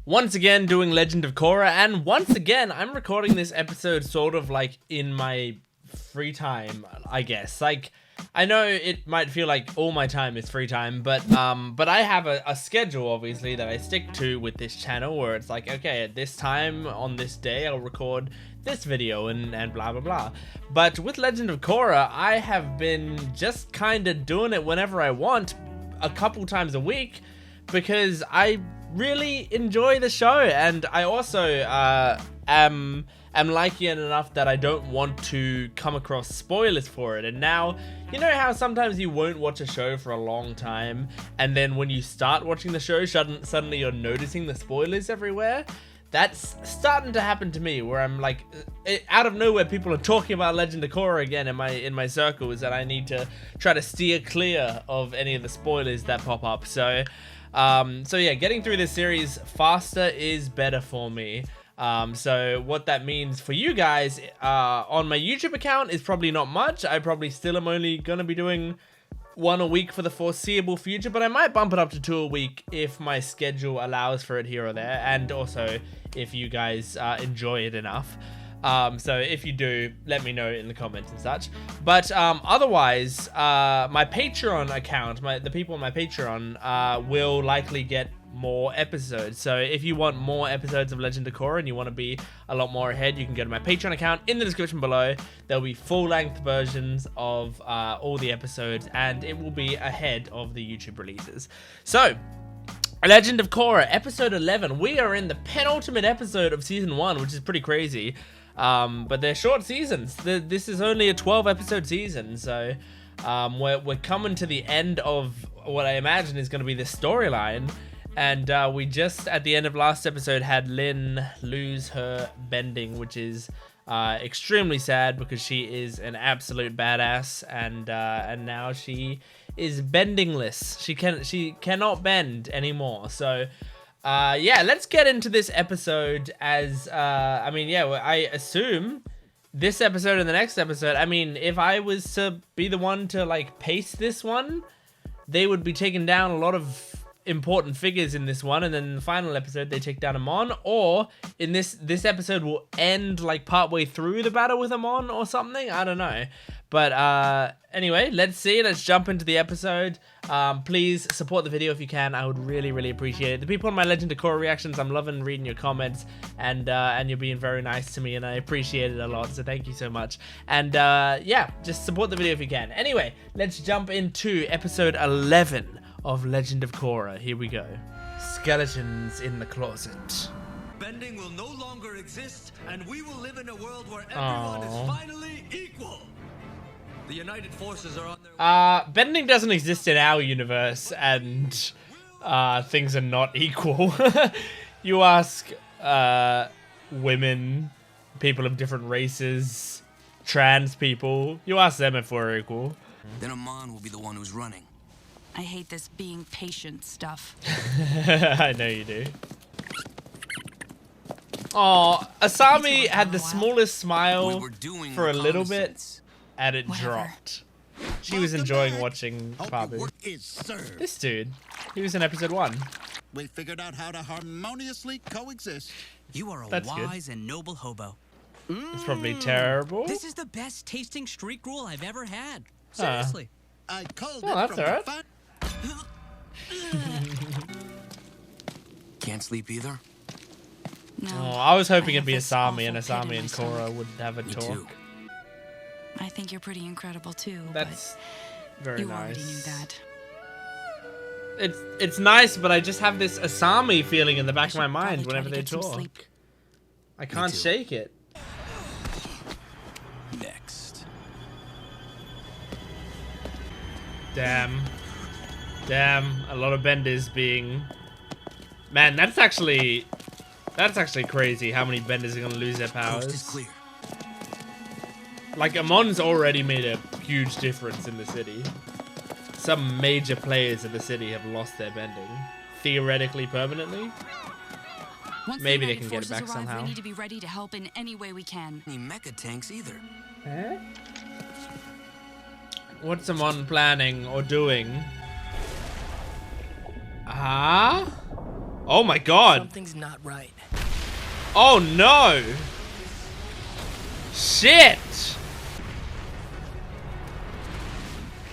Once again doing Legend of Korra, and once again I'm recording this episode sort of like in my free time, I guess. Like, I know it might feel like all my time is free time, but I have a schedule obviously that I stick to with this channel where it's like, okay, at this time on this day I'll record this video and blah blah blah. But with Legend of Korra, I have been just kind of doing it whenever I want, a couple times a week, because I really enjoy the show, and I also am liking it enough that I don't want to come across spoilers for it. And now, you know how sometimes you won't watch a show for a long time, and then when you start watching the show, suddenly you're noticing the spoilers everywhere? That's starting to happen to me, where I'm like, out of nowhere, people are talking about Legend of Korra again in my circles, and I need to try to steer clear of any of the spoilers that pop up. So yeah, getting through this series faster is better for me. So what that means for you guys on my YouTube account is probably not much. I probably still am only gonna be doing one a week for the foreseeable future, but I might bump it up to 2 a week if my schedule allows for it here or there, and also if you guys enjoy it enough. So if you do, let me know in the comments and such. But otherwise, my Patreon account, the people on my Patreon will likely get more episodes. So if you want more episodes of Legend of Korra and you want to be a lot more ahead, you can go to my Patreon account in the description below. There'll be full-length versions of all the episodes, and it will be ahead of the YouTube releases. So Legend of Korra, episode 11. We are in the penultimate episode of season 1, which is pretty crazy. But they're short seasons. This is only a 12-episode season, so we're coming to the end of what I imagine is going to be the storyline. And we just, at the end of last episode, had Lin lose her bending, which is extremely sad because she is an absolute badass, and now she is bendingless. She cannot bend anymore. So yeah, let's get into this episode. As I mean, yeah, I assume this episode and the next episode, I mean, if I was to be the one to like pace this one, they would be taking down a lot of important figures in this one, and then in the final episode they take down Amon, or in this episode will end like partway through the battle with Amon or something. I don't know, but anyway, let's jump into the episode. Please support the video if you can. I would really appreciate it. The people on my Legend of Korra reactions, I'm loving reading your comments, and you're being very nice to me, and I appreciate it a lot, so thank you so much. And yeah, just support the video if you can. Anyway, let's jump into episode 11 of Legend of Korra. Here we go. Skeletons in the closet. Bending will no longer exist, and we will live in a world where everyone is finally equal. The United Forces are on their bending doesn't exist in our universe, and things are not equal. You ask women, people of different races, trans people, you ask them if we're equal. Then Amon will be the one who's running. I hate this being patient stuff. I know you do. Oh, Asami had the smallest smile for a little bit, and it dropped. She was enjoying watching Fabu. This dude, he was in episode 1. We figured out how to harmoniously coexist. You are a wise and noble hobo. It's probably terrible. This is the best tasting street gruel I've ever had. Seriously. I called Oh, it that's from alright. the fat. Can't sleep either? No. Oh, I was hoping I it'd be have this Asami, and awful pit Asami in and my Korra stomach. would have a Me talk. too. I think you're pretty incredible too. That's very but you nice. already knew that. It's nice, but I just have this Asami feeling in the back of my mind probably try whenever to they get some talk. sleep. I can't too. shake it. Next. Damn, a lot of benders being... Man, that's actually crazy how many benders are gonna lose their Coast is powers. clear. Like, Amon's already made a huge difference in the city. Some major players of the city have lost their bending. Theoretically, permanently. Once Maybe the they can United get it back Forces arrive, somehow. We need to be ready to help in any way we can. Any mecha tanks either. Huh? What's Amon planning or doing? Ah? Oh my god. Something's not right. Oh no. Shit.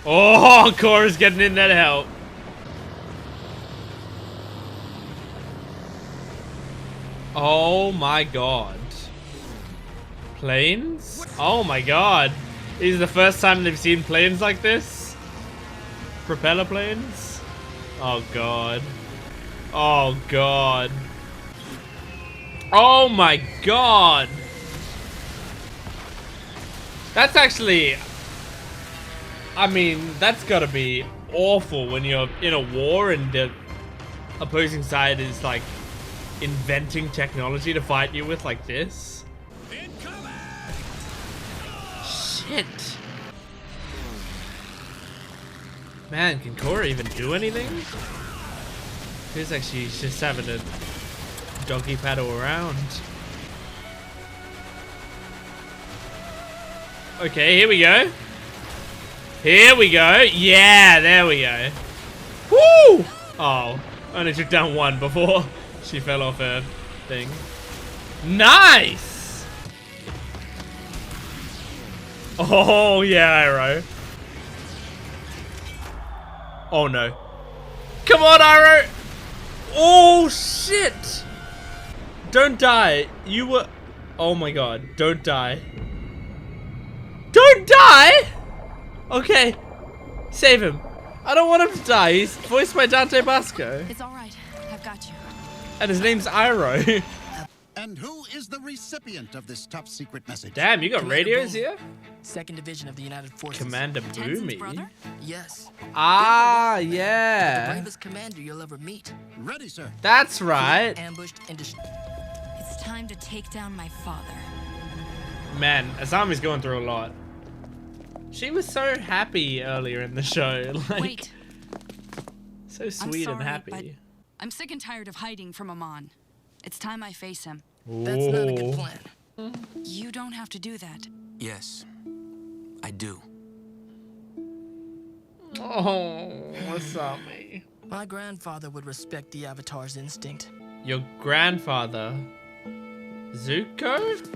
Oh, Korra's getting in that help. Oh my god. Planes? Oh my god. This is the first time they've seen planes like this? Propeller planes? Oh god. Oh god. Oh my god. That's actually... I mean, that's gotta be awful when you're in a war and the opposing side is like inventing technology to fight you with like this. Shit. Man, can Korra even do anything? Feels like she's just having a doggy paddle around. Okay, here we go. Here we go. Yeah, there we go. Woo! Oh, only took down one before she fell off her thing. Nice! Oh, yeah, Arrow. Oh, no. Come on, Arrow! Oh, shit! Don't die. You were... Oh, my God. Don't die. Don't die? Okay. Save him. I don't want him to die. He's voiced by Dante Basco. It's all right. I've got you. And his name's Iroh. And who is the recipient of this top secret message? Damn, you got Commander radios Boom. here? 2nd Division of the United Forces. Commander Tenzin's Boomy. brother? Yes. Ah, The yeah. bravest commander you'll ever meet. Ready, sir. That's right. Ambushed and It's time to take down my father. Man, Asami's going through a lot. She was so happy earlier in the show. Like, Wait, so I'm sweet sorry, and but happy. I'm sick and tired of hiding from Amon. It's time I face him. That's not a good plan. You don't have to do that. Yes, I do. Oh, Asami. My grandfather would respect the Avatar's instinct. Your grandfather, Zuko?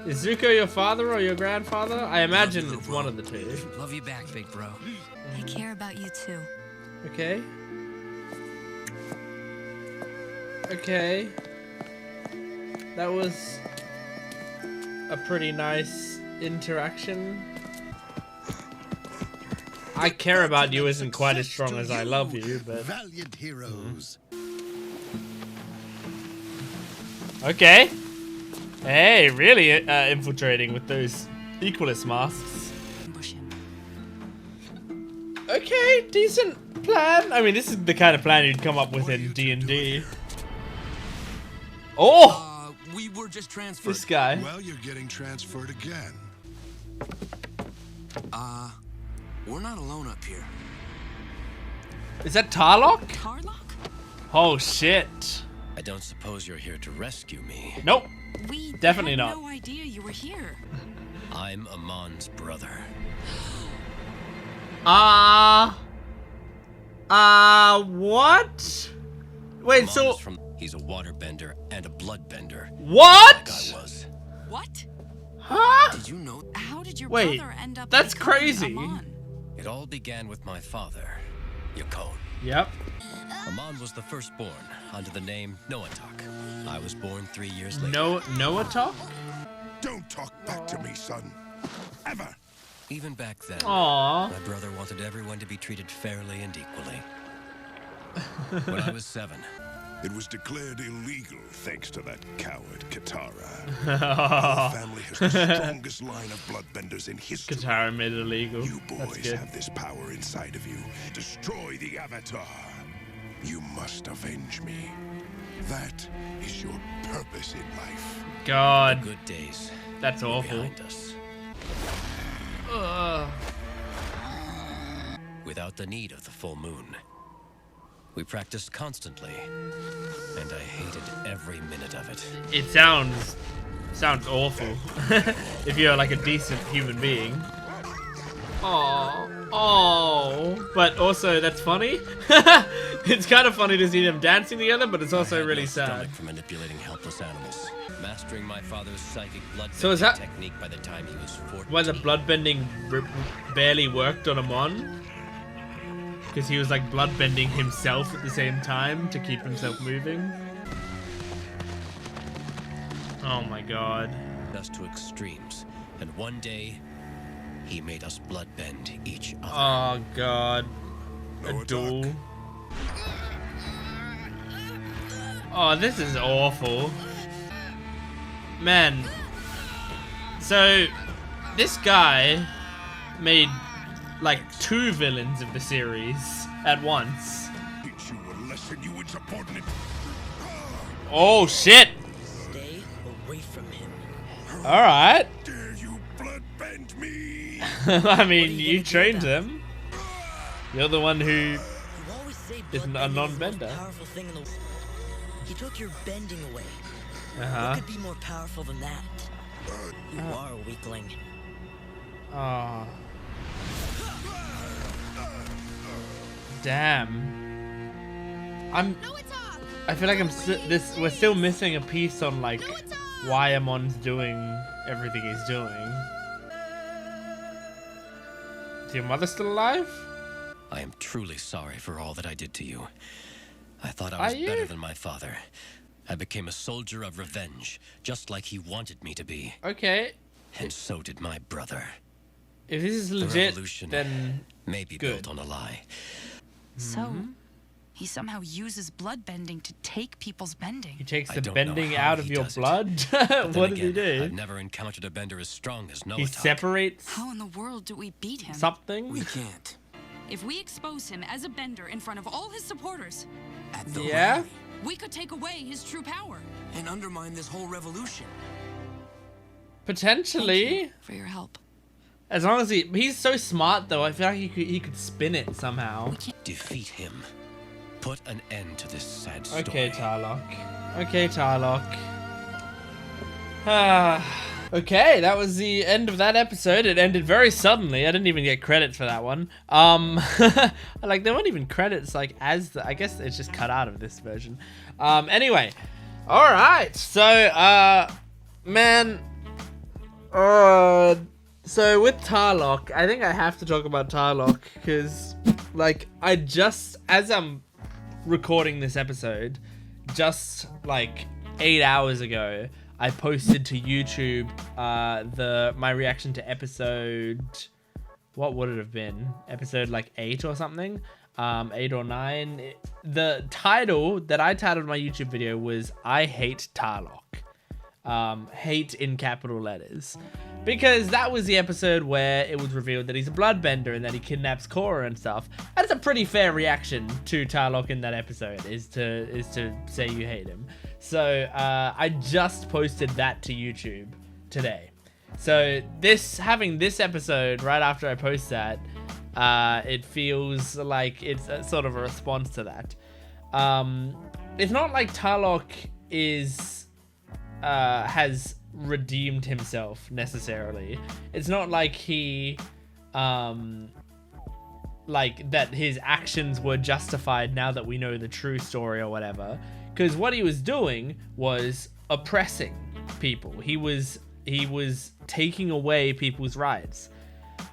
Is Zuko your father or your grandfather? I imagine it's one of the two. Love you back, big bro. I care about you too. Okay. Okay. That was a pretty nice interaction. I care about you isn't quite as strong as I love you, but... Valiant heroes. Okay. Hey, really infiltrating with those equalist masks. Ambush him. Okay, decent plan. I mean, this is the kind of plan you'd come up with in D&D. Oh! We were just transferred. This guy. Well, you're getting transferred again. We're not alone up here. Is that Tarlokk? Tarlokk? Oh, shit. I don't suppose you're here to rescue me. Nope. We Definitely had not. no idea you were here. I'm Amon's brother. What? Wait, Amon so... is he's a waterbender and a bloodbender. What? That guy was. What? Huh? Did you know? How did your Wait, brother end up that's becoming crazy. Amon? It all began with my father, Yakone. Yep. Amon was the firstborn under the name Noatak. I was born 3 years later. Noah talk? Don't talk back to me, son. Ever. Even back then, Aww. my brother wanted everyone to be treated fairly and equally. When I was 7, It was declared illegal thanks to that coward Katara. Our family has the strongest line of bloodbenders in history. Katara made it illegal. You That's boys good. have this power inside of you. Destroy the Avatar. You must avenge me. That is your purpose in life. God, good days that's were awful. behind us. Ugh. Without the need of the full moon. We practiced constantly, and I hated every minute of it. It sounds awful. If you're like a decent human being. Aww. Oh, but also that's funny. It's kind of funny to see them dancing together, but it's also really sad. For manipulating helpless animals. Mastering my father's psychic blood So is that technique by the time he was 14. why the bloodbending barely worked on Amon? Because he was like bloodbending himself at the same time to keep himself moving. Oh my god. Us to extremes, and one day he made us bloodbend each other. Oh god. A No duel. attack. Oh, this is awful. Man. So, this guy made like 2 villains of the series at once. Teach you a lesson, you insubordinate. Oh shit! Stay away from him. Alright. Dare you bloodbend me? I mean, you trained him. You're the one who... You always say Is a bloodbending is the most non-bender. powerful thing in the world. He took your bending away. Uh-huh. What could be more powerful than that? You are a weakling. Oh. Damn. I feel like we're still missing a piece on like why Amon's doing everything he's doing. Is your mother still alive? I am truly sorry for all that I did to you. I thought I was better than my father. I became a soldier of revenge, just like he wanted me to be. Okay. And so did my brother. If this is The legit, revolution then may be good. built on a lie. So, he somehow uses blood bending to take people's bending. he takes I the don't know bending how out of he your does it. blood. But then What does he again, do? I've never encountered a bender as strong as He Noah. separates How in the world do we beat him? something. We can't. If we expose him as a bender in front of all his supporters, At the Yeah? rally. we could take away his true power. And undermine this whole revolution. Potentially. Thank you for your help. As long as he's so smart though, I feel like he could spin it somehow. Defeat him. Put an end to this sad story. Okay, Tarlokk. Okay, Tarlokk. Okay, that was the end of that episode. It ended very suddenly. I didn't even get credits for that one. Like there weren't even credits like as the, I guess it's just cut out of this version. Anyway. All right. So, man, so with Tarlokk, I think I have to talk about Tarlokk because like I just as I'm recording this episode, just like 8 hours ago, I posted to YouTube my reaction to episode, what would it have been? Episode like 8 or something, 8 or 9. The title that I titled my YouTube video was "I Hate Tarlokk," hate in capital letters, because that was the episode where it was revealed that he's a bloodbender and that he kidnaps Korra and stuff. That's a pretty fair reaction to Tarlokk in that episode, is to say you hate him. So I just posted that to YouTube today. So having this episode right after I post that, it feels like it's a sort of a response to that. It's not like Tarlokk has redeemed himself necessarily. It's not like he like that his actions were justified now that we know the true story or whatever, because what he was doing was oppressing people. He was taking away people's rights.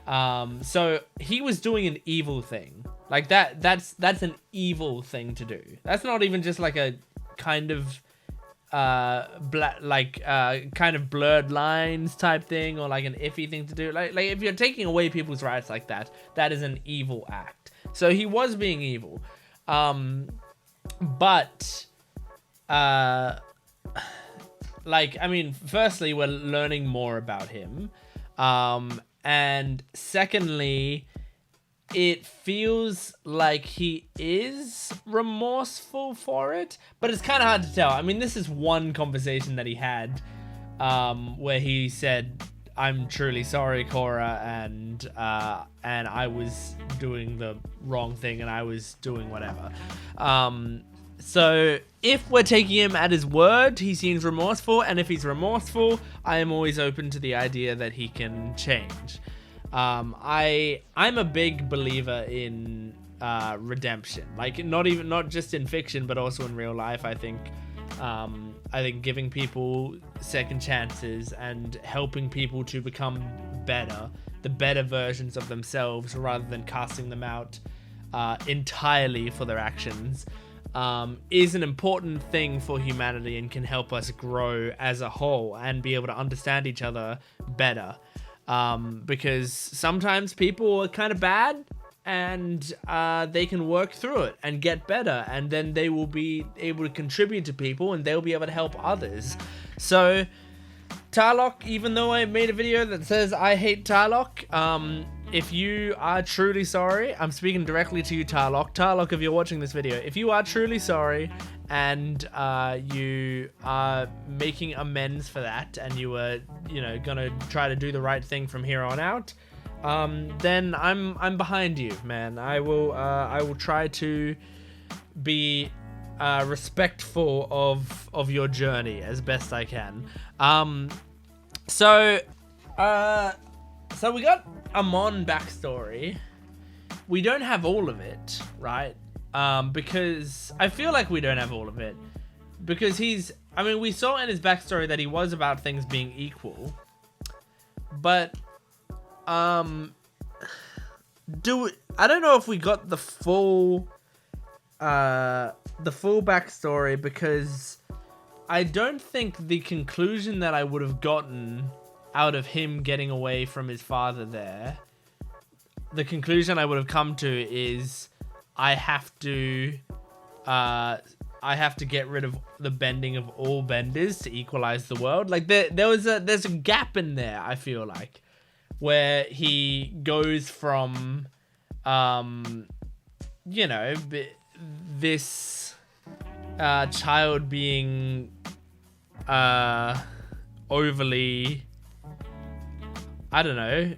So he was doing an evil thing. Like that's an evil thing to do. That's not even just like a kind of kind of blurred lines type thing, or like an iffy thing to do. Like if you're taking away people's rights like that, that is an evil act. So he was being evil. But like, I mean, firstly, we're learning more about him. And secondly, it feels like he is remorseful for it, but it's kind of hard to tell. I mean, this is one conversation that he had where he said, "I'm truly sorry, Korra, and I was doing the wrong thing, and I was doing whatever." So if we're taking him at his word, he seems remorseful, and if he's remorseful, I am always open to the idea that he can change. I'm a big believer in redemption, like not just in fiction but also in real life. I think giving people second chances and helping people to become better, the better versions of themselves, rather than casting them out entirely for their actions, is an important thing for humanity and can help us grow as a whole and be able to understand each other better. Because sometimes people are kind of bad, and they can work through it and get better, and then they will be able to contribute to people and they'll be able to help others. So Tarlokk, even though I made a video that says I hate Tarlokk, if you are truly sorry, I'm speaking directly to you, Tarlokk. Tarlokk, if you're watching this video, if you are truly sorry and you are making amends for that, and you are, gonna try to do the right thing from here on out, then I'm behind you, man. I will try to be respectful of your journey as best I can. So we got Amon backstory. We don't have all of it, right? Because I feel like we don't have all of it, because we saw in his backstory that he was about things being equal, but I don't know if we got the full backstory, because I don't think the conclusion that I would have gotten out of him getting away from his father there, the conclusion I would have come to is I have to get rid of the bending of all benders to equalize the world. Like there's a gap in there, I feel like, where he goes from this child being overly, I don't know.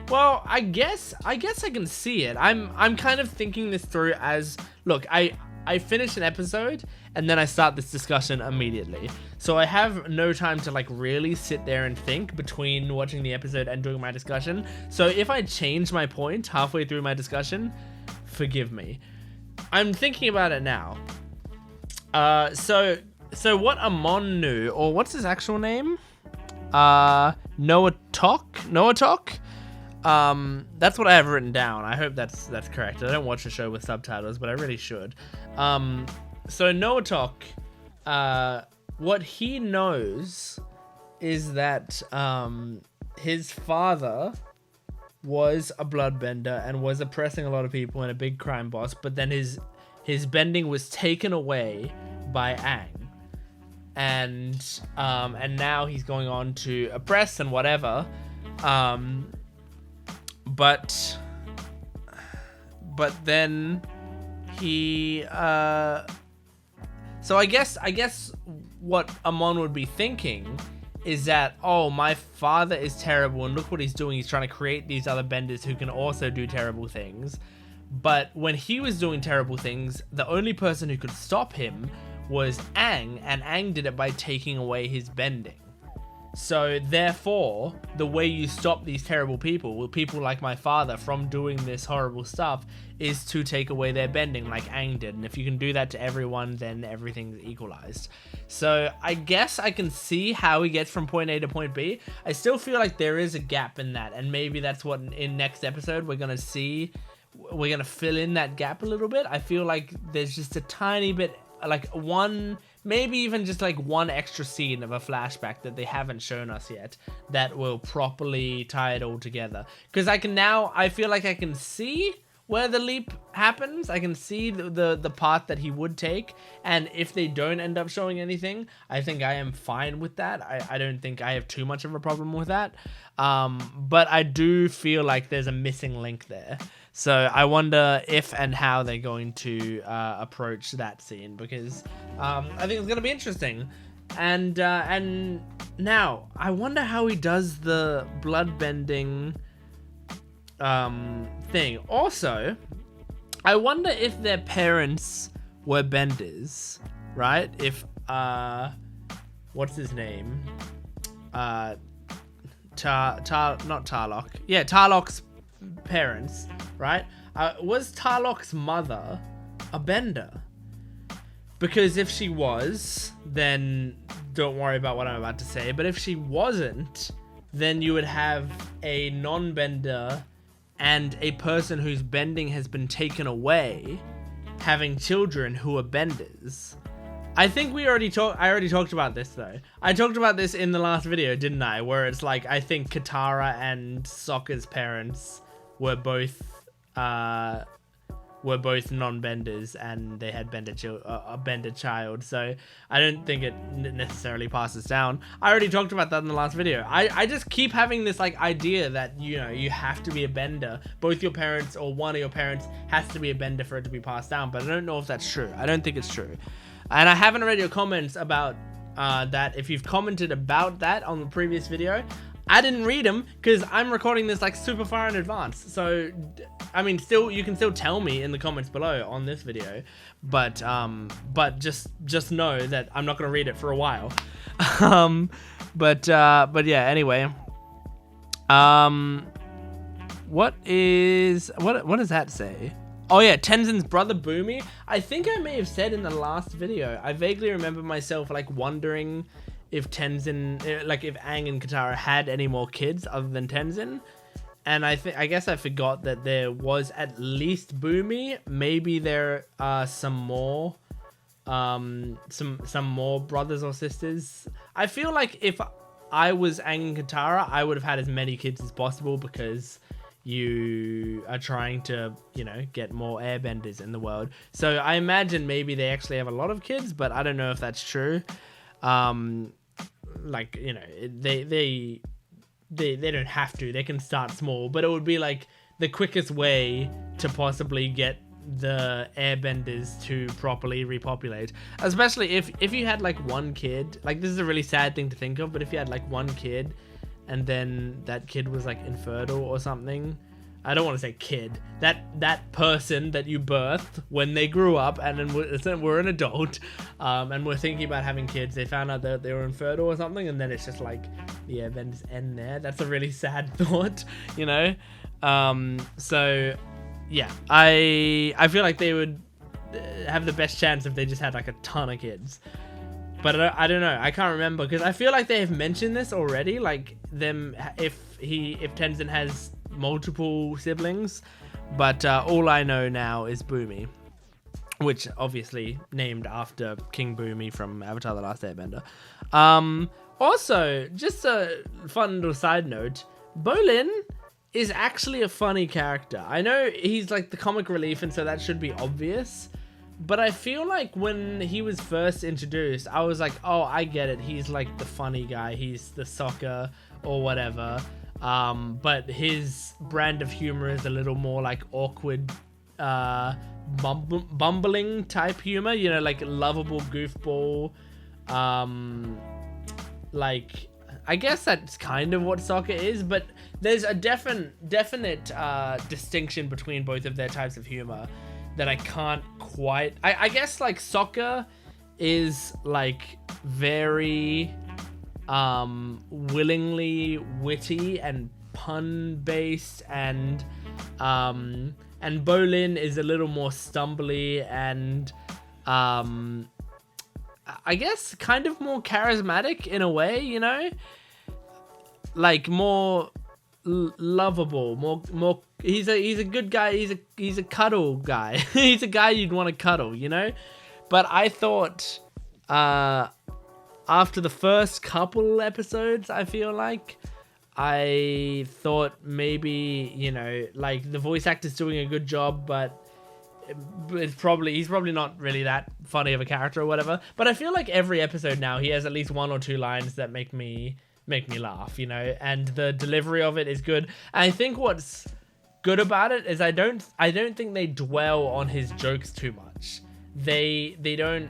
Well, I guess I can see it. I'm kind of thinking this through as, look, I finish an episode and then I start this discussion immediately. So I have no time to really sit there and think between watching the episode and doing my discussion. So if I change my point halfway through my discussion, forgive me. I'm thinking about it now. So what Amon knew, or what's his actual name? Noah Talk? That's what I have written down. I hope that's correct. I don't watch a show with subtitles, but I really should. So Noah Talk, what he knows is that his father was a bloodbender and was oppressing a lot of people and a big crime boss, but then his bending was taken away by Aang. And now he's going on to oppress and whatever. But then he so I guess what Amon would be thinking is that, oh, my father is terrible and look what he's doing. He's trying to create these other benders who can also do terrible things. But when he was doing terrible things, the only person who could stop him was Aang, and Aang did it by taking away his bending. So therefore, the way you stop these terrible people like my father, from doing this horrible stuff is to take away their bending like Aang did. And if you can do that to everyone, then everything's equalized. So I guess I can see how he gets from point A to point B. I still feel like there is a gap in that, and maybe that's what in next episode we're gonna see. We're gonna fill in that gap a little bit. I feel like there's just a tiny bit, maybe even just one extra scene of a flashback that they haven't shown us yet that will properly tie it all together. Because I feel like I can see where the leap happens. I can see the path that he would take, and if they don't end up showing anything, I think I am fine with that. I don't think I have too much of a problem with that. But I do feel like there's a missing link there. So I wonder if and how they're going to approach that scene, because I think it's going to be interesting. And now I wonder how he does the bloodbending thing. Also, I wonder if their parents were benders, right? If what's his name? not Tarlokk. Yeah, Tarlokk's parents, right? Was Tarlokk's mother a bender? Because if she was, then don't worry about what I'm about to say. But if she wasn't, then you would have a non-bender and a person whose bending has been taken away having children who are benders. I think I already talked about this though. I talked about this in the last video, didn't I? Where it's like, I think Katara and Sokka's parents were both non-benders and they had a bender child, so I don't think it necessarily passes down. I already talked about that in the last video. I just keep having this like idea that, you know, you have to be a bender. Both your parents or one of your parents has to be a bender for it to be passed down, but I don't know if that's true. I don't think it's true. And I haven't read your comments about that. If you've commented about that on the previous video, I didn't read them because I'm recording this like super far in advance. So, I mean, you can still tell me in the comments below on this video, but just know that I'm not gonna read it for a while. But yeah. Anyway, what does that say? Oh yeah, Tenzin's brother Boomy. I think I may have said in the last video. I vaguely remember myself like wondering if Tenzin, like if Aang and Katara had any more kids other than Tenzin, and I guess I forgot that there was at least Boomy. Maybe there are some more brothers or sisters. I feel like if I was Aang and Katara, I would have had as many kids as possible because you are trying to, you know, get more airbenders in the world. So I imagine maybe they actually have a lot of kids, but I don't know if that's true. Like, you know, they don't have to. They can start small, but it would be like the quickest way to possibly get the airbenders to properly repopulate. Especially if you had like one kid. Like, this is a really sad thing to think of, but if you had like one kid and then that kid was like infertile or something. I don't want to say kid. That person that you birthed when they grew up and then were an adult, and were thinking about having kids, they found out that they were infertile or something, and then it's just like the airbenders end there. That's a really sad thought, you know. So yeah, I feel like they would have the best chance if they just had like a ton of kids. But I don't know. I can't remember because I feel like they have mentioned this already. Like them, if Tenzin has multiple siblings, but all I know now is Boomy, which obviously named after King Boomy from Avatar: The Last Airbender. Also, just a fun little side note, Bolin is actually a funny character. I know he's like the comic relief, and so that should be obvious. But I feel like when he was first introduced, I was like, oh, I get it. He's like the funny guy. He's the Sokka or whatever. But his brand of humor is a little more like awkward, bumbling type humor. You know, like lovable goofball. Like, I guess that's kind of what Sokka is. But there's a definite distinction between both of their types of humor that I can't quite... I guess like Sokka is like very willingly witty and pun based, and Bolin is a little more stumbly and I guess kind of more charismatic in a way, you know, like more lovable, more he's a good guy. He's a cuddle guy. He's a guy you'd want to cuddle, you know. But I thought after the first couple episodes, I feel like I thought maybe, you know, like the voice actor's doing a good job, but he's probably not really that funny of a character or whatever. But I feel like every episode now he has at least one or two lines that make me laugh, you know, and the delivery of it is good. And I think what's good about it is I don't think they dwell on his jokes too much. They don't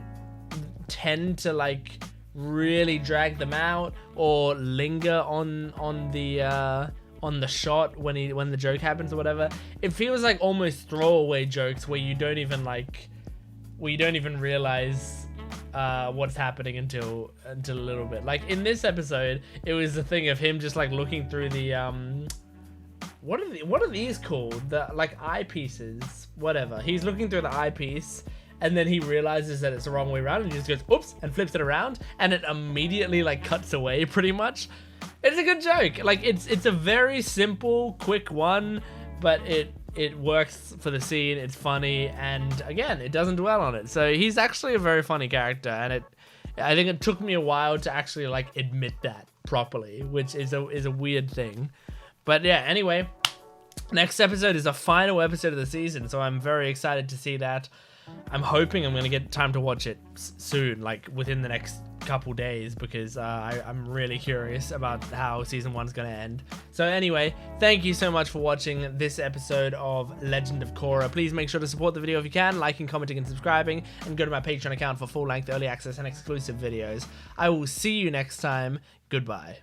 tend to like really drag them out or linger on the shot when the joke happens or whatever. It feels like almost throwaway jokes where you don't even realize what's happening until a little bit. Like in this episode, it was the thing of him just like looking through the what are these called? The like eyepieces, whatever. He's looking through the eyepiece, and then he realizes that it's the wrong way around, and he just goes oops and flips it around, and it immediately like cuts away pretty much. It's a good joke. Like it's a very simple, quick one, but it works for the scene. It's funny, and again, it doesn't dwell on it. So he's actually a very funny character, and I think it took me a while to actually like admit that properly, which is a weird thing. But yeah, anyway, next episode is the final episode of the season, so I'm very excited to see that. I'm hoping I'm going to get time to watch it soon, like within the next couple days, because I'm really curious about how season 1's going to end. So anyway, thank you so much for watching this episode of Legend of Korra. Please make sure to support the video if you can, liking, commenting, and subscribing, and go to my Patreon account for full-length early access and exclusive videos. I will see you next time. Goodbye.